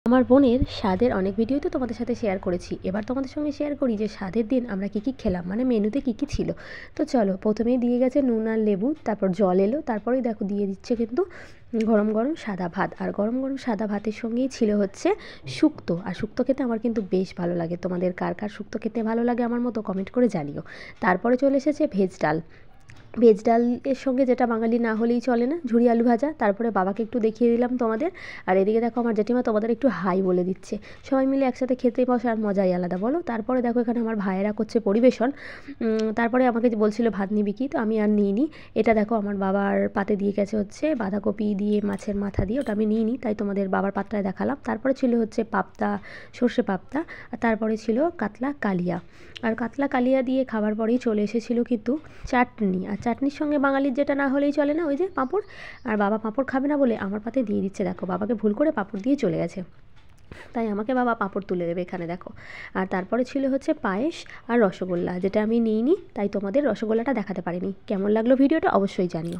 আমার বোনের স্বাদের অনেক ভিডিও তো তোমাদের সাথে শেয়ার করেছি। এবার তোমাদের সঙ্গে শেয়ার করি যে স্বাদের দিন আমরা কী কী খেলাম, মানে মেনুতে কী কী ছিল। তো চলো, প্রথমেই দিয়ে গেছে নুন আর লেবু, তারপর জল এলো, তারপরেই দেখো দিয়ে দিচ্ছে কিন্তু গরম গরম সাদা ভাত। আর গরম গরম সাদা ভাতের সঙ্গেই ছিল হচ্ছে শুক্তো। আর শুক্তো খেতে আমার কিন্তু বেশ ভালো লাগে। তোমাদের কার কার শুক্তো খেতে ভালো লাগে আমার মতো কমেন্ট করে জানিও। তারপরে চলে এসেছে ভেজ ডাল। ভেজ ডালের সঙ্গে যেটা বাঙালি না হলেই চলে না, ঝুরি আলু ভাজা। তারপরে বাবাকে একটু দেখিয়ে দিলাম তোমাদের। আর এদিকে দেখো আমার জেঠিমা তোমাদের একটু হাই বলে দিচ্ছে। সবাই মিলে একসাথে খেতে বসার মজাই আলাদা, বলো। তারপরে দেখো এখানে আমার ভাইয়েরা করছে পরিবেশন। তারপরে আমাকে যে বলছিল ভাত নিবি কি, তো আমি আর নিইনি। এটা দেখো আমার বাবার পাতে দিয়ে গেছে হচ্ছে বাঁধাকপি দিয়ে মাছের মাথা দিয়ে, ওটা আমি নিইনি, তাই তোমাদের বাবার পাতটায় দেখালাম। তারপরে ছিল হচ্ছে পাবদা, সর্ষে পাবদা। আর তারপরে ছিল কাতলা কালিয়া। আর কাতলা কালিয়া দিয়ে খাবার পরেই চলে এসেছিলো কিন্তু চাটনি। আর চাটনির সঙ্গে বাঙালির যেটা না হলেই চলে না, ওই যে পাঁপড়। আর বাবা পাঁপড় খাবে না বলে আমার পাতে দিয়ে দিচ্ছে, দেখো বাবাকে ভুল করে পাঁপড় দিয়ে চলে গেছে, তাই আমাকে বাবা পাঁপড় তুলে দেবে এখানে দেখো। আর তারপরে ছিল হচ্ছে পায়েস আর রসগোল্লা, যেটা আমি নিইনি, তাই তোমাদের রসগোল্লাটা দেখাতে পারিনি। কেমন লাগলো ভিডিওটা অবশ্যই জানিও।